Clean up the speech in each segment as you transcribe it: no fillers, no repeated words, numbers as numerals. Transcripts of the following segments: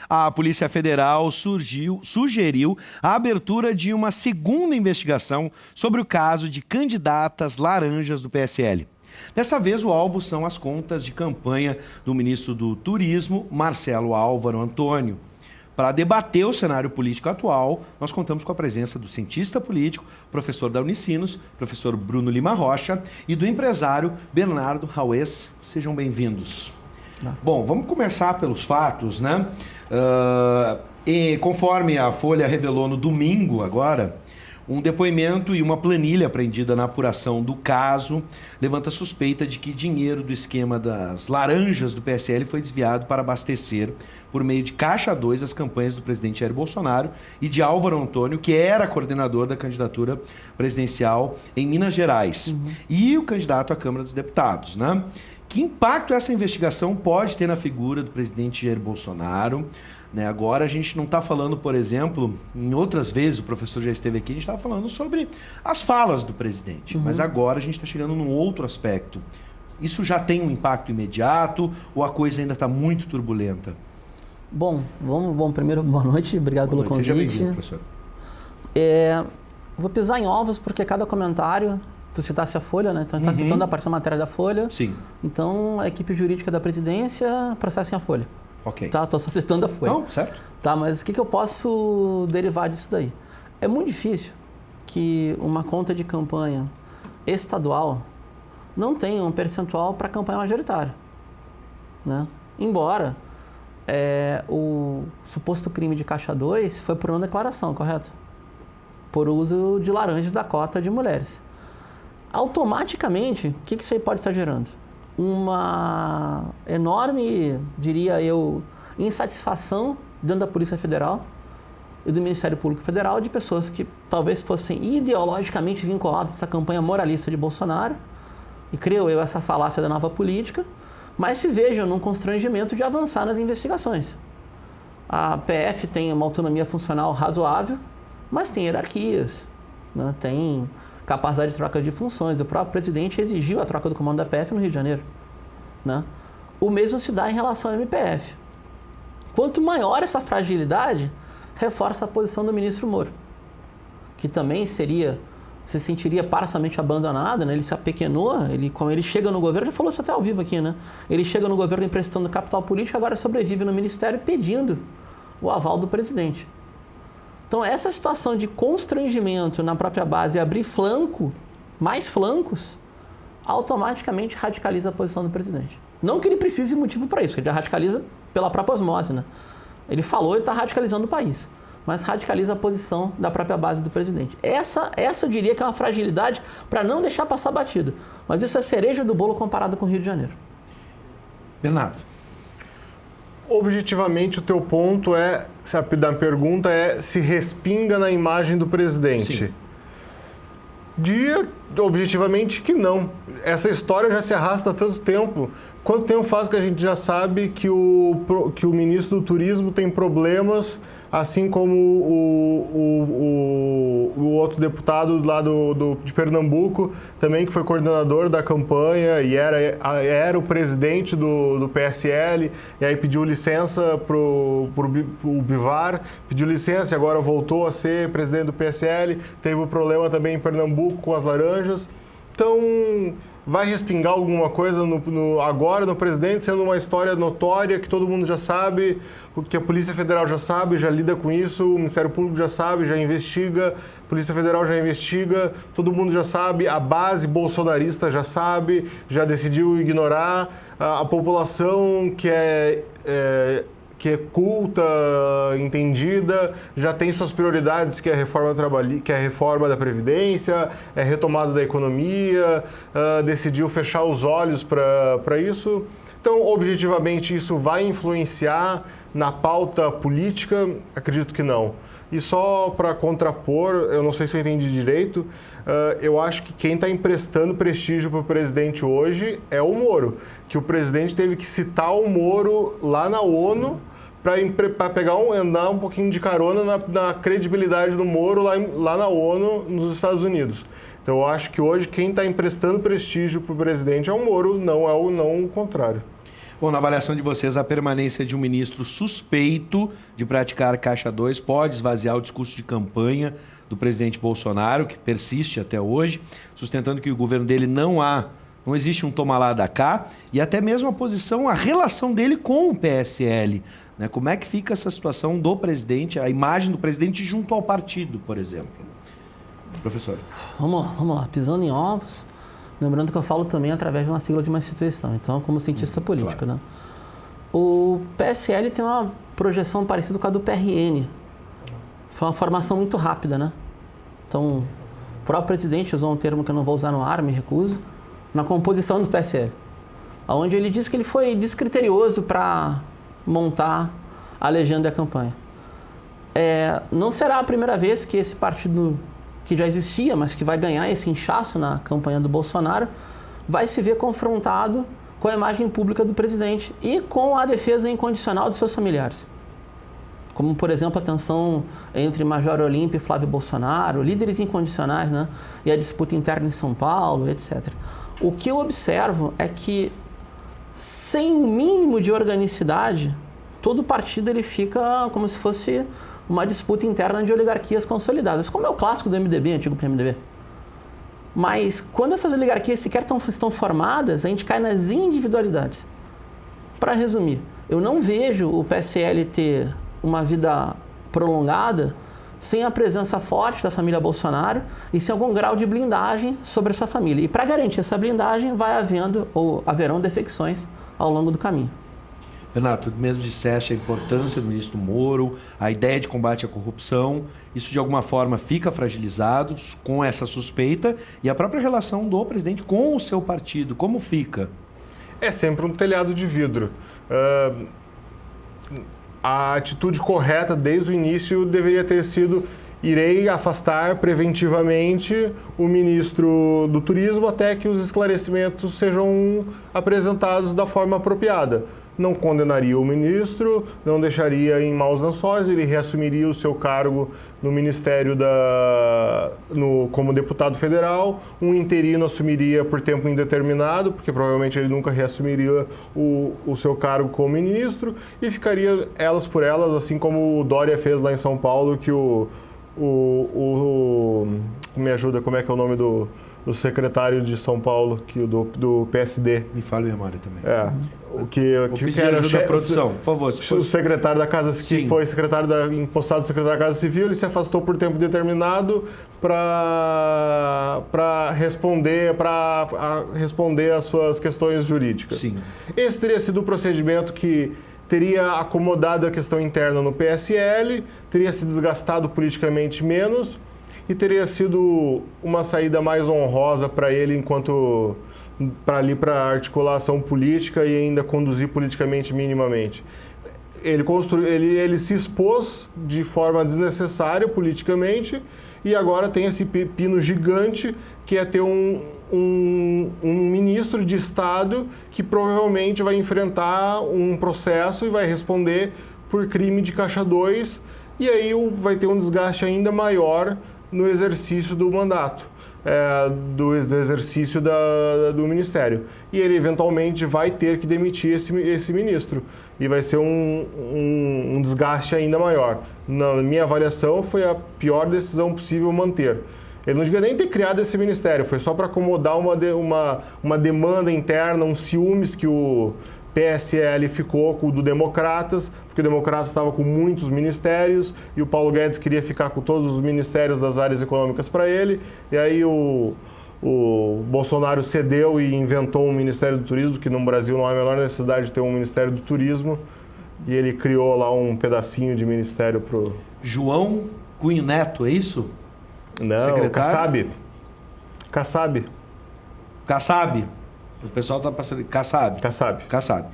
a Polícia Federal sugeriu a abertura de uma segunda investigação sobre o caso de candidatas laranjas do PSL. Dessa vez, o alvo são as contas de campanha do ministro do Turismo, Marcelo Álvaro Antônio. Para debater o cenário político atual, nós contamos com a presença do cientista político, professor da Unicinos, professor Bruno Lima Rocha, e do empresário Bernardo Raues. Sejam bem-vindos. Bom, vamos começar pelos fatos, né? Conforme a Folha revelou no domingo agora, um depoimento e uma planilha apreendida na apuração do caso levanta suspeita de que dinheiro do esquema das laranjas do PSL foi desviado para abastecer, por meio de Caixa 2, as campanhas do presidente Jair Bolsonaro e de Álvaro Antônio, que era coordenador da candidatura presidencial em Minas Gerais, e o candidato à Câmara dos Deputados, né? Que impacto essa investigação pode ter na figura do presidente Jair Bolsonaro? Agora a gente não está falando, por exemplo, em outras vezes, o professor já esteve aqui, a gente estava falando sobre as falas do presidente, mas agora a gente está chegando num outro aspecto. Isso já tem um impacto imediato ou a coisa ainda está muito turbulenta? Bom, primeiro, boa noite, obrigado pelo convite. Seja bem-vindo, professor. Vou pisar em ovos porque cada comentário, tu citasse a Folha, né? Então, está citando a parte da matéria da Folha. Sim. Então, a equipe jurídica da presidência processa a Folha. Ok. Tá, estou só citando a Folha. Não, certo. Tá, mas o que eu posso derivar disso daí? É muito difícil que uma conta de campanha estadual não tenha um percentual para campanha majoritária, né? Embora o suposto crime de Caixa 2 foi por não declaração, correto? Por uso de laranjas da cota de mulheres. Automaticamente, o que isso aí pode estar gerando? Uma enorme, diria eu, insatisfação dentro da Polícia Federal e do Ministério Público Federal de pessoas que talvez fossem ideologicamente vinculadas a essa campanha moralista de Bolsonaro, e creio eu essa falácia da nova política, mas se vejam num constrangimento de avançar nas investigações. A PF tem uma autonomia funcional razoável, mas tem hierarquias, né? Tem capacidade de troca de funções. O próprio presidente exigiu a troca do comando da PF no Rio de Janeiro, né? O mesmo se dá em relação ao MPF. Quanto maior essa fragilidade, reforça a posição do ministro Moro, que também se sentiria parcialmente abandonado, né? Ele se apequenou, como ele chega no governo, já falou isso até ao vivo aqui, né? Ele chega no governo emprestando capital político, agora sobrevive no ministério pedindo o aval do presidente. Então, essa situação de constrangimento na própria base e abrir mais flancos, automaticamente radicaliza a posição do presidente. Não que ele precise de motivo para isso, ele já radicaliza pela própria osmose, né? Ele falou, ele está radicalizando o país, mas radicaliza a posição da própria base do presidente. Essa eu diria que é uma fragilidade para não deixar passar batido. Mas isso é cereja do bolo comparado com o Rio de Janeiro. Bernardo. Objetivamente, o teu ponto da pergunta é se respinga na imagem do presidente. Sim. Diria objetivamente que não. Essa história já se arrasta há tanto tempo. Quanto tempo faz que a gente já sabe que o ministro do Turismo tem problemas, assim como o outro deputado lá de Pernambuco, também que foi coordenador da campanha e era o presidente do PSL, e aí pediu licença pro Bivar, pediu licença e agora voltou a ser presidente do PSL, teve um problema também em Pernambuco com as laranjas. Então, vai respingar alguma coisa agora no presidente, sendo uma história notória que todo mundo já sabe, que a Polícia Federal já sabe, já lida com isso, o Ministério Público já sabe, já investiga, a Polícia Federal já investiga, todo mundo já sabe, a base bolsonarista já sabe, já decidiu ignorar, a população que é culta, entendida, já tem suas prioridades, que é a reforma da Previdência, é a retomada da economia, decidiu fechar os olhos para isso. Então, objetivamente, isso vai influenciar na pauta política? Acredito que não. E só para contrapor, eu não sei se eu entendi direito, eu acho que quem está emprestando prestígio para o presidente hoje é o Moro, que o presidente teve que citar o Moro lá na ONU para andar um pouquinho de carona na credibilidade do Moro lá na ONU, nos Estados Unidos. Então, eu acho que hoje quem está emprestando prestígio para o presidente é o Moro, não o contrário. Bom, na avaliação de vocês, a permanência de um ministro suspeito de praticar Caixa 2 pode esvaziar o discurso de campanha do presidente Bolsonaro, que persiste até hoje, sustentando que o governo dele não existe um toma lá da cá, e até mesmo a relação dele com o PSL. Né? Como é que fica essa situação do presidente, a imagem do presidente junto ao partido, por exemplo? Professor. Vamos lá. Pisando em ovos, lembrando que eu falo também através de uma sigla de uma instituição, então como cientista político. Claro. Né? O PSL tem uma projeção parecida com a do PRN. Foi uma formação muito rápida, né? Então, o próprio presidente usou um termo que eu não vou usar no ar, me recuso, na composição do PSL, onde ele disse que ele foi descriterioso para montar a legenda da campanha. Não será a primeira vez que esse partido, que já existia, mas que vai ganhar esse inchaço na campanha do Bolsonaro, vai se ver confrontado com a imagem pública do presidente e com a defesa incondicional dos seus familiares. Como, por exemplo, a tensão entre Major Olímpio e Flávio Bolsonaro, líderes incondicionais, né? E a disputa interna em São Paulo, etc. O que eu observo é que, sem o mínimo de organicidade, todo partido ele fica como se fosse uma disputa interna de oligarquias consolidadas, como é o clássico do MDB, antigo PMDB. Mas, quando essas oligarquias sequer estão formadas, a gente cai nas individualidades. Para resumir, eu não vejo o PSL ter uma vida prolongada sem a presença forte da família Bolsonaro e sem algum grau de blindagem sobre essa família. E para garantir essa blindagem, haverão defecções ao longo do caminho. Renato, tu mesmo disseste a importância do ministro Moro, a ideia de combate à corrupção, isso de alguma forma fica fragilizado com essa suspeita e a própria relação do presidente com o seu partido, como fica? É sempre um telhado de vidro. A atitude correta desde o início deveria ter sido: irei afastar preventivamente o ministro do Turismo até que os esclarecimentos sejam apresentados da forma apropriada. Não condenaria o ministro, não deixaria em maus lençóis, ele reassumiria o seu cargo no Ministério como deputado federal, um interino assumiria por tempo indeterminado, porque provavelmente ele nunca reassumiria o seu cargo como ministro, e ficaria elas por elas, assim como o Dória fez lá em São Paulo, que me ajuda, como é que é o nome do secretário de São Paulo, do PSD. Me fala a memória também. O que era ajuda a produção, por favor. O secretário da Casa Civil, que foi impostado secretário da Casa Civil, ele se afastou por tempo determinado para responder às suas questões jurídicas. Sim. Esse teria sido o procedimento que teria acomodado a questão interna no PSL, teria se desgastado politicamente menos e teria sido uma saída mais honrosa para ele para a articulação política e ainda conduzir politicamente minimamente. Ele se expôs de forma desnecessária politicamente e agora tem esse pepino gigante que é ter um ministro de Estado que provavelmente vai enfrentar um processo e vai responder por crime de Caixa 2 e aí vai ter um desgaste ainda maior no exercício do mandato, do exercício do ministério. E ele eventualmente vai ter que demitir esse ministro. E vai ser um desgaste ainda maior. Na minha avaliação, foi a pior decisão possível manter. Ele não devia nem ter criado esse ministério, foi só para acomodar uma demanda interna, um ciúmes que o PSL ficou com o do Democratas, porque o Democratas estava com muitos ministérios e o Paulo Guedes queria ficar com todos os ministérios das áreas econômicas para ele. E aí o Bolsonaro cedeu e inventou um Ministério do Turismo, que no Brasil não há a menor necessidade de ter um Ministério do Turismo. E ele criou lá um pedacinho de ministério para o... João Cunho Neto, é isso? Não, secretário? Kassab. Kassab. O pessoal está passando... Kassab.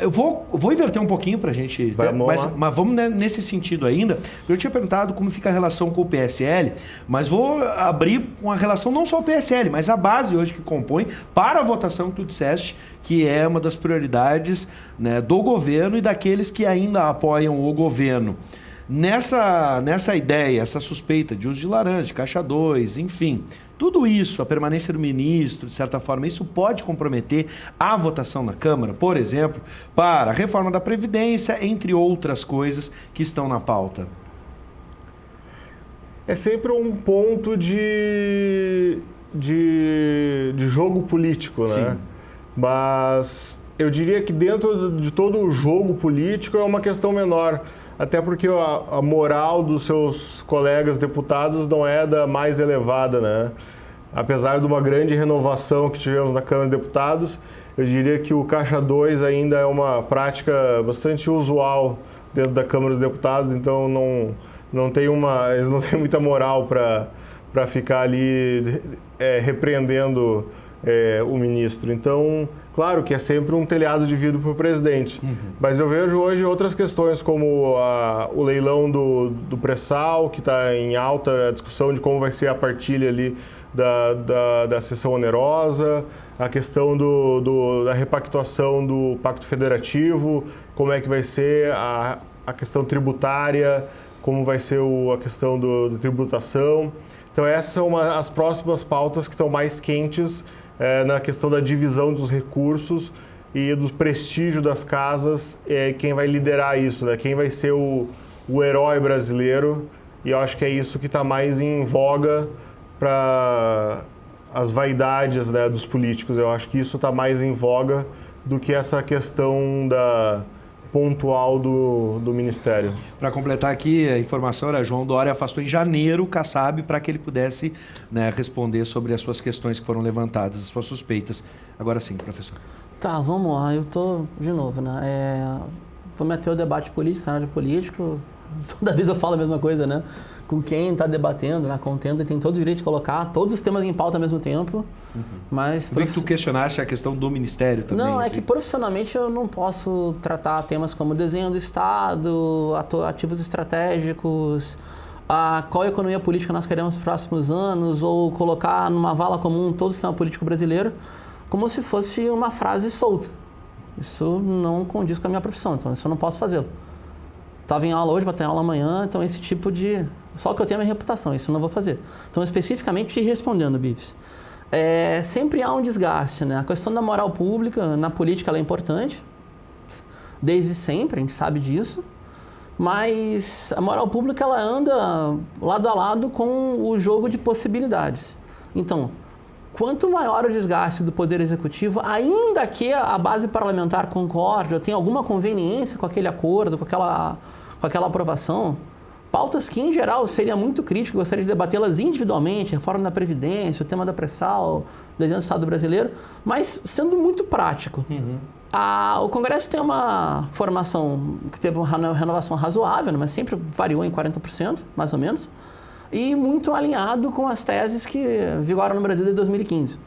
Eu vou inverter um pouquinho para a gente ver, mas vamos nesse sentido ainda. Eu tinha perguntado como fica a relação com o PSL, mas vou abrir uma relação não só o PSL, mas a base hoje que compõe para a votação que tu disseste, que é uma das prioridades, né, do governo e daqueles que ainda apoiam o governo. nessa ideia, essa suspeita de uso de laranja, de caixa 2, enfim, tudo isso, a permanência do ministro, de certa forma, isso pode comprometer a votação na Câmara, por exemplo, para a reforma da Previdência, entre outras coisas que estão na pauta? É sempre um ponto de jogo político, né? Sim. Mas eu diria que dentro de todo o jogo político é uma questão menor. Até porque a moral dos seus colegas deputados não é da mais elevada, né? Apesar de uma grande renovação que tivemos na Câmara de Deputados, eu diria que o Caixa 2 ainda é uma prática bastante usual dentro da Câmara dos Deputados, então eles não têm muita moral para ficar ali repreendendo o ministro. Então, claro que é sempre um telhado de vidro para o presidente. Mas eu vejo hoje outras questões, como o leilão do pré-sal, que está em alta, a discussão de como vai ser a partilha ali da sessão onerosa, a questão da repactuação do Pacto Federativo, como é que vai ser a questão tributária, como vai ser a questão da tributação. Então essas são as próximas pautas que estão mais quentes na questão da divisão dos recursos e do prestígio das casas, quem vai liderar isso, né? Quem vai ser o herói brasileiro, e eu acho que é isso que está mais em voga para as vaidades, né, dos políticos. Eu acho que isso está mais em voga do que essa questão pontual do Ministério. Para completar aqui, a informação era João Dória afastou em janeiro o Kassab para que ele pudesse, né, responder sobre as suas questões que foram levantadas, as suas suspeitas. Agora sim, professor. Tá, vamos lá. Eu tô, de novo, né? Vou meter o debate político, cenário político. Toda vez eu falo a mesma coisa, né? Com quem está debatendo, na contenda, tem todo o direito de colocar todos os temas em pauta ao mesmo tempo. Mas Vi que tu questionaste a questão do Ministério também. Não, assim. é que profissionalmente eu não posso tratar temas como desenho do Estado, ativos estratégicos, qual economia política nós queremos nos próximos anos, ou colocar numa vala comum todo o sistema político brasileiro, como se fosse uma frase solta. Isso não condiz com a minha profissão, então isso eu não posso fazê-lo. Estava em aula hoje, vou ter aula amanhã, então esse tipo de... Só que eu tenho a minha reputação, isso eu não vou fazer. Então, especificamente, respondendo, Bives, sempre há um desgaste, né? A questão da moral pública, na política, ela é importante, desde sempre, a gente sabe disso, mas a moral pública, ela anda lado a lado com o jogo de possibilidades. Então, quanto maior o desgaste do Poder Executivo, ainda que a base parlamentar concorde ou tenha alguma conveniência com aquele acordo, com aquela aprovação, pautas que, em geral, seria muito crítico, gostaria de debatê-las individualmente, reforma da Previdência, o tema da pré-sal, desenho do Estado brasileiro, mas sendo muito prático. O Congresso tem uma formação que teve uma renovação razoável, mas sempre variou em 40%, mais ou menos, e muito alinhado com as teses que vigoram no Brasil desde 2015.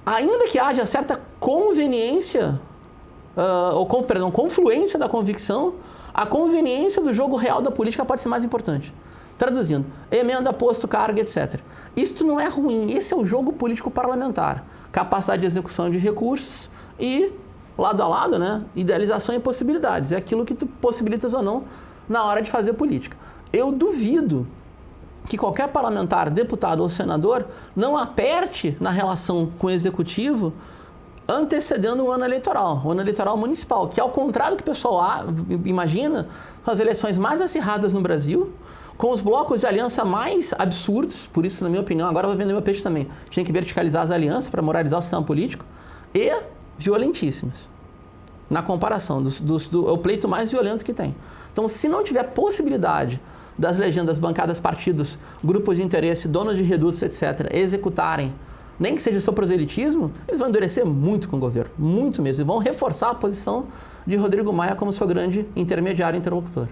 Ainda que haja certa conveniência, confluência da convicção, a conveniência do jogo real da política pode ser mais importante. Traduzindo, emenda, posto, carga, etc. Isto não é ruim, esse é o jogo político parlamentar. Capacidade de execução de recursos e, lado a lado, né, idealização e possibilidades. É aquilo que tu possibilitas ou não na hora de fazer política. Eu duvido que qualquer parlamentar, deputado ou senador não aperte na relação com o executivo antecedendo o ano eleitoral municipal, que ao contrário do que o pessoal imagina, são as eleições mais acirradas no Brasil, com os blocos de aliança mais absurdos, por isso, na minha opinião, agora eu vou vender meu peixe também, tinha que verticalizar as alianças para moralizar o sistema político, e violentíssimas, na comparação, é o pleito mais violento que tem. Então, se não tiver possibilidade das legendas, bancadas, partidos, grupos de interesse, donos de redutos, etc., executarem, nem que seja só proselitismo, eles vão endurecer muito com o governo, muito mesmo, e vão reforçar a posição de Rodrigo Maia como seu grande intermediário interlocutor.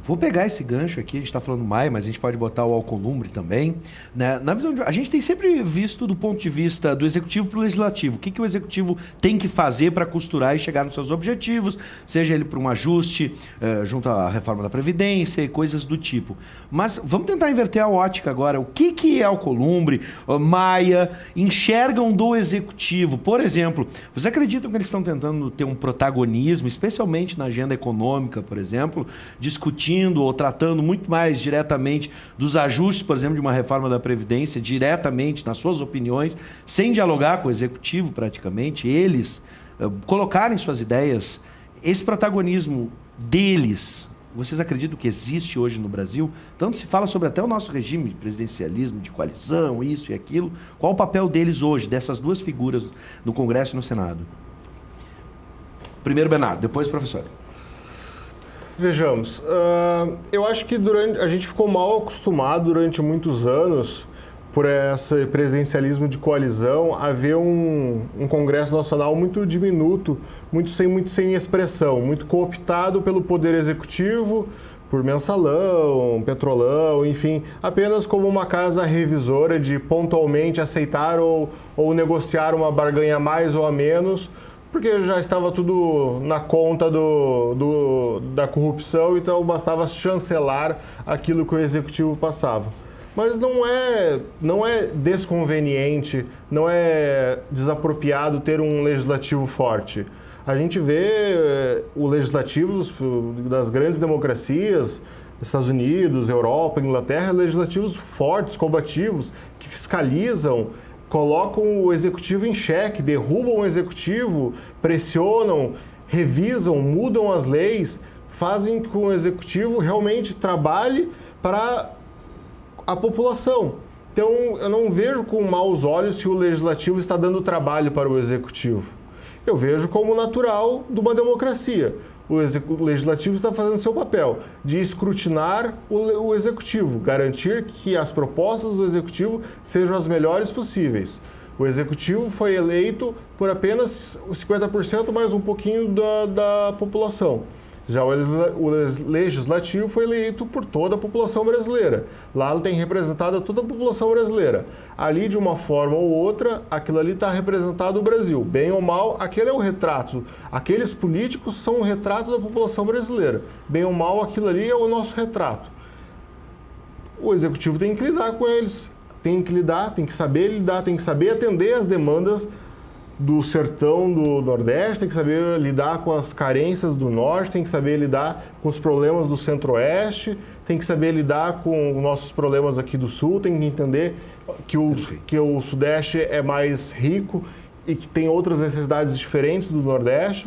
Vou pegar esse gancho aqui, a gente está falando Maia, mas a gente pode botar o Alcolumbre também. Né? Na visão a gente tem sempre visto do ponto de vista do executivo para o legislativo. O que o executivo tem que fazer para costurar e chegar nos seus objetivos, seja ele para um ajuste junto à reforma da Previdência e coisas do tipo. Mas vamos tentar inverter a ótica agora. O que Alcolumbre, Maia enxergam do executivo? Por exemplo, vocês acreditam que eles estão tentando ter um protagonismo, especialmente na agenda econômica, por exemplo, discutindo decidindo ou tratando muito mais diretamente dos ajustes, por exemplo, de uma reforma da Previdência, diretamente nas suas opiniões, sem dialogar com o Executivo praticamente, eles colocarem suas ideias, esse protagonismo deles, vocês acreditam que existe hoje no Brasil? Tanto se fala sobre até o nosso regime de presidencialismo, de coalizão, isso e aquilo. Qual o papel deles hoje, dessas duas figuras no Congresso e no Senado? Primeiro Bernardo, depois professor. Vejamos, eu acho que a gente ficou mal acostumado durante muitos anos por esse presidencialismo de coalizão, a ver um Congresso Nacional muito diminuto, muito sem expressão, muito cooptado pelo Poder Executivo, por mensalão, petrolão, enfim, apenas como uma casa revisora de pontualmente aceitar ou negociar uma barganha a mais ou a menos, porque já estava tudo na conta da corrupção, então bastava chancelar aquilo que o Executivo passava. Mas não é desconveniente, não é desapropriado ter um legislativo forte. A gente vê o legislativo das grandes democracias, Estados Unidos, Europa, Inglaterra, legislativos fortes, combativos, que fiscalizam, colocam o executivo em xeque, derrubam o executivo, pressionam, revisam, mudam as leis, fazem com que o executivo realmente trabalhe para a população. Então, eu não vejo com maus olhos se o legislativo está dando trabalho para o executivo. Eu vejo como natural de uma democracia. O legislativo está fazendo seu papel de escrutinar o executivo, garantir que as propostas do executivo sejam as melhores possíveis. O executivo foi eleito por apenas 50% mais um pouquinho da população. Já o legislativo foi eleito por toda a população brasileira. Lá ele tem representado toda a população brasileira. Ali, de uma forma ou outra, aquilo ali está representado o Brasil. Bem ou mal, aquele é o retrato. Aqueles políticos são o retrato da população brasileira. Bem ou mal, aquilo ali é o nosso retrato. O executivo tem que lidar com eles. Tem que saber lidar, tem que saber atender as demandas do sertão do Nordeste, tem que saber lidar com as carências do Norte, tem que saber lidar com os problemas do Centro-Oeste, tem que saber lidar com os nossos problemas aqui do Sul, tem que entender que o Sudeste é mais rico e que tem outras necessidades diferentes do Nordeste,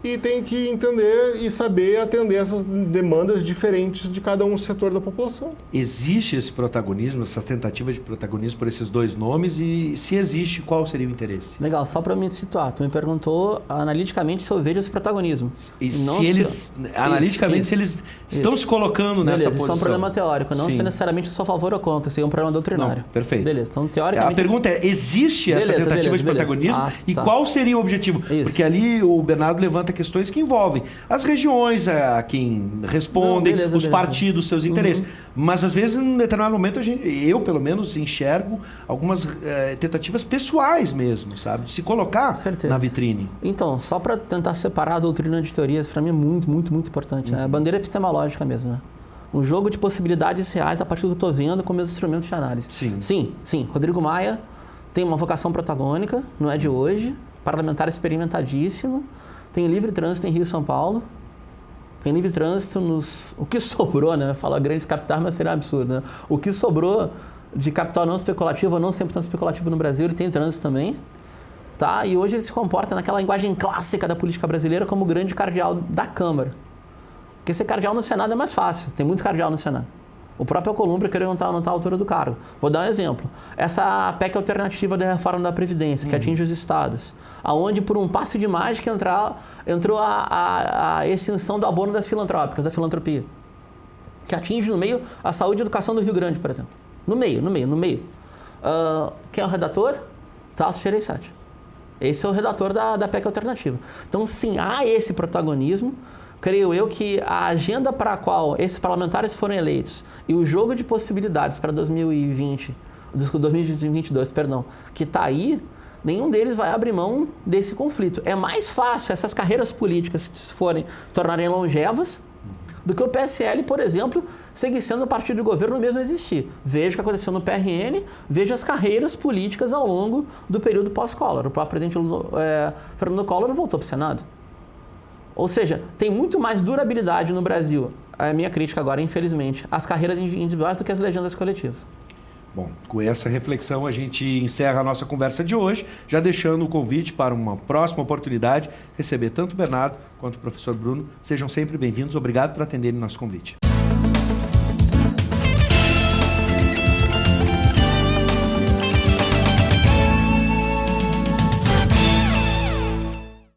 e tem que entender e saber atender essas demandas diferentes de cada um setor da população. Existe esse protagonismo, essa tentativa de protagonismo por esses dois nomes, e se existe, qual seria o interesse? Legal, só para me situar, tu me perguntou analiticamente se eu vejo esse protagonismo. E se eles, analiticamente, se eles estão se colocando nessa posição. Isso é um problema teórico, não se necessariamente eu sou a favor ou contra, isso é um problema doutrinário. Não, perfeito. Beleza, então teoricamente... A pergunta é, existe essa tentativa de protagonismo e qual seria o objetivo? Isso. Porque ali o Bernardo levanta questões que envolvem as regiões, a quem respondem, os partidos, seus interesses. Mas às vezes, em determinado momento, eu pelo menos enxergo algumas tentativas pessoais mesmo, sabe? De se colocar na vitrine. Então, só para tentar separar a doutrina de teorias, para mim é muito, muito, muito importante. Né? A bandeira epistemológica mesmo, né? Um jogo de possibilidades reais a partir do que eu estou vendo com meus instrumentos de análise. Sim. Rodrigo Maia tem uma vocação protagônica, não é de hoje, parlamentar experimentadíssimo, tem livre trânsito em Rio e São Paulo, tem livre trânsito o que sobrou, né? Fala grandes capitais, mas seria um absurdo, né? O que sobrou de capital não especulativo ou não 100% especulativo no Brasil, ele tem trânsito também, tá? E hoje ele se comporta naquela linguagem clássica da política brasileira como grande cardeal da Câmara. Porque ser cardeal no Senado é mais fácil, tem muito cardeal no Senado. O próprio Alcolumbre queria não estar à altura do cargo. Vou dar um exemplo. Essa PEC alternativa da reforma da Previdência, que atinge os estados, aonde por um passe de mágica entrou a extinção do abono das filantrópicas, da filantropia, que atinge no meio a saúde e educação do Rio Grande, por exemplo. No meio. Quem é o redator? Tasso Gereissati. Esse é o redator da PEC alternativa. Então, sim, há esse protagonismo. Creio eu que a agenda para a qual esses parlamentares foram eleitos e o jogo de possibilidades para 2022, que está aí, nenhum deles vai abrir mão desse conflito. É mais fácil essas carreiras políticas se tornarem longevas do que o PSL, por exemplo, seguir sendo partido de governo mesmo existir. Veja o que aconteceu no PRN, veja as carreiras políticas ao longo do período pós-Collor. O próprio presidente Fernando Collor voltou para o Senado. Ou seja, tem muito mais durabilidade no Brasil, a minha crítica agora, infelizmente, as carreiras individuais do que as legendas coletivas. Bom, com essa reflexão a gente encerra a nossa conversa de hoje, já deixando o convite para uma próxima oportunidade, receber tanto o Bernardo quanto o professor Bruno. Sejam sempre bem-vindos, obrigado por atenderem nosso convite.